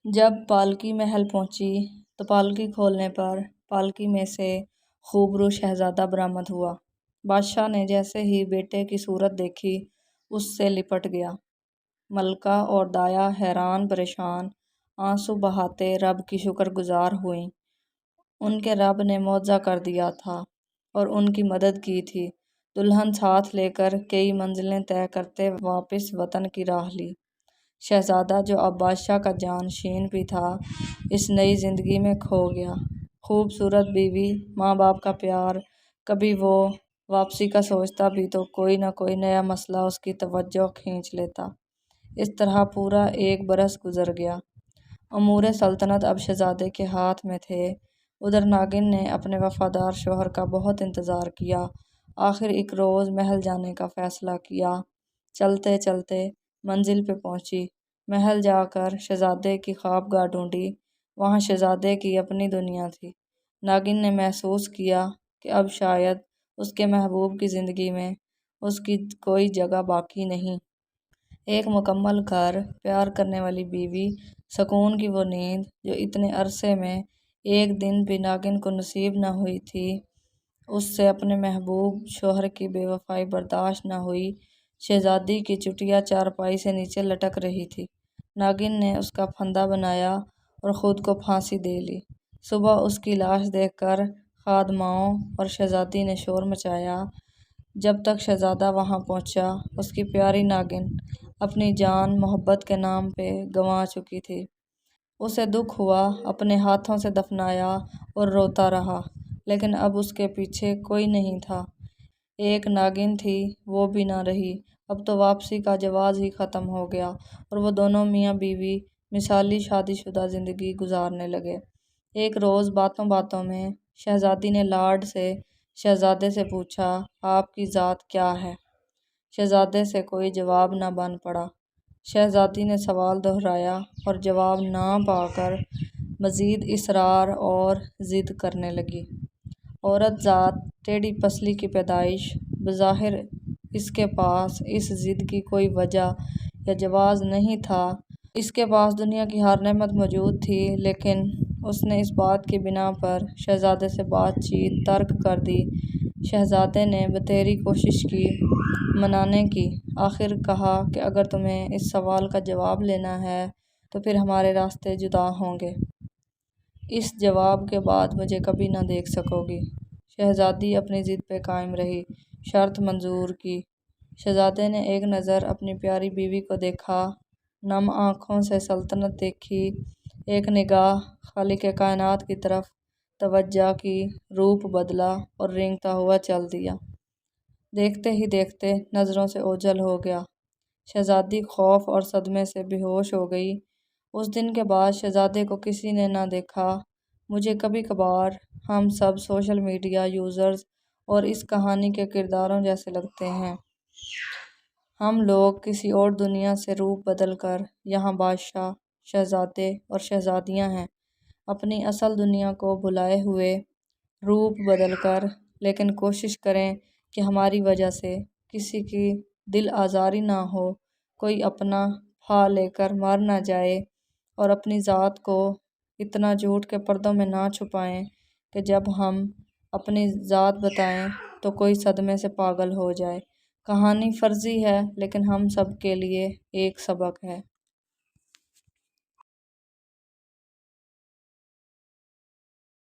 جب پالکی محل پہنچی تو پالکی کھولنے پر پالکی میں سے خوبرو شہزادہ برآمد ہوا۔ بادشاہ نے جیسے ہی بیٹے کی صورت دیکھی اس سے لپٹ گیا۔ ملکہ اور دایا حیران پریشان آنسو بہاتے رب کی شکر گزار ہوئیں۔ ان کے رب نے معجزہ کر دیا تھا اور ان کی مدد کی تھی۔ دلہن ساتھ لے کر کئی منزلیں طے کرتے واپس وطن کی راہ لی۔ شہزادہ جو اب بادشاہ کا جانشین بھی تھا اس نئی زندگی میں کھو گیا۔ خوبصورت بیوی، ماں باپ کا پیار، کبھی وہ واپسی کا سوچتا بھی تو کوئی نہ کوئی نیا مسئلہ اس کی توجہ کھینچ لیتا۔ اس طرح پورا 1 برس گزر گیا۔ امور سلطنت اب شہزادے کے ہاتھ میں تھے۔ ادھر ناگن نے اپنے وفادار شوہر کا بہت انتظار کیا۔ آخر ایک روز محل جانے کا فیصلہ کیا۔ چلتے چلتے منزل پہ پہنچی۔ محل جا کر شہزادے کی خوابگاہ ڈھونڈی۔ وہاں شہزادے کی اپنی دنیا تھی۔ ناگن نے محسوس کیا کہ اب شاید اس کے محبوب کی زندگی میں اس کی کوئی جگہ باقی نہیں۔ ایک مکمل گھر، پیار کرنے والی بیوی، سکون کی وہ نیند جو اتنے عرصے میں ایک دن بھی ناگن کو نصیب نہ ہوئی تھی، اس سے اپنے محبوب شوہر کی بے وفائی برداشت نہ ہوئی۔ شہزادی کی چٹیا چارپائی سے نیچے لٹک رہی تھی۔ ناگن نے اس کا پھندا بنایا اور خود کو پھانسی دے لی۔ صبح اس کی لاش دیکھ کر خادماؤں اور شہزادی نے شور مچایا۔ جب تک شہزادہ وہاں پہنچا اس کی پیاری ناگن اپنی جان محبت کے نام پہ گنوا چکی تھی۔ اسے دکھ ہوا، اپنے ہاتھوں سے دفنایا اور روتا رہا، لیکن اب اس کے پیچھے کوئی نہیں تھا۔ ایک ناگن تھی، وہ بھی نہ رہی۔ اب تو واپسی کا جواز ہی ختم ہو گیا اور وہ دونوں میاں بیوی مثالی شادی شدہ زندگی گزارنے لگے۔ ایک روز باتوں باتوں میں شہزادی نے لاڈ سے شہزادے سے پوچھا، آپ کی ذات کیا ہے؟ شہزادے سے کوئی جواب نہ بن پڑا۔ شہزادی نے سوال دہرایا اور جواب نہ پا کر مزید اصرار اور ضد کرنے لگی۔ عورت ذات ٹیڑھی پسلی کی پیدائش، بظاہر اس کے پاس اس ضد کی کوئی وجہ یا جواز نہیں تھا۔ اس کے پاس دنیا کی ہر نعمت موجود تھی، لیکن اس نے اس بات کی بنا پر شہزادے سے بات چیت ترک کر دی۔ شہزادے نے بتھیری کوشش کی، منانے کی، آخر کہا کہ اگر تمہیں اس سوال کا جواب لینا ہے تو پھر ہمارے راستے جدا ہوں گے۔ اس جواب کے بعد مجھے کبھی نہ دیکھ سکو گی۔ شہزادی اپنی ضد پہ قائم رہی۔ شرط منظور کی۔ شہزادے نے ایک نظر اپنی پیاری بیوی کو دیکھا، نم آنکھوں سے سلطنت دیکھی، ایک نگاہ خالق کائنات کی طرف توجہ کی، روپ بدلا اور رینگتا ہوا چل دیا۔ دیکھتے ہی دیکھتے نظروں سے اوجھل ہو گیا۔ شہزادی خوف اور صدمے سے بے ہوش ہو گئی۔ اس دن کے بعد شہزادے کو کسی نے نہ دیکھا۔ مجھے کبھی کبھار ہم سب سوشل میڈیا یوزرز اور اس کہانی کے کرداروں جیسے لگتے ہیں۔ ہم لوگ کسی اور دنیا سے روپ بدل کر یہاں بادشاہ، شہزادے اور شہزادیاں ہیں، اپنی اصل دنیا کو بھلائے ہوئے، روپ بدل کر۔ لیکن کوشش کریں کہ ہماری وجہ سے کسی کی دل آزاری نہ ہو، کوئی اپنا پھا لے کر مر نہ جائے، اور اپنی ذات کو اتنا جھوٹ کے پردوں میں نہ چھپائیں کہ جب ہم اپنی ذات بتائیں تو کوئی صدمے سے پاگل ہو جائے۔ کہانی فرضی ہے لیکن ہم سب کے لیے ایک سبق ہے۔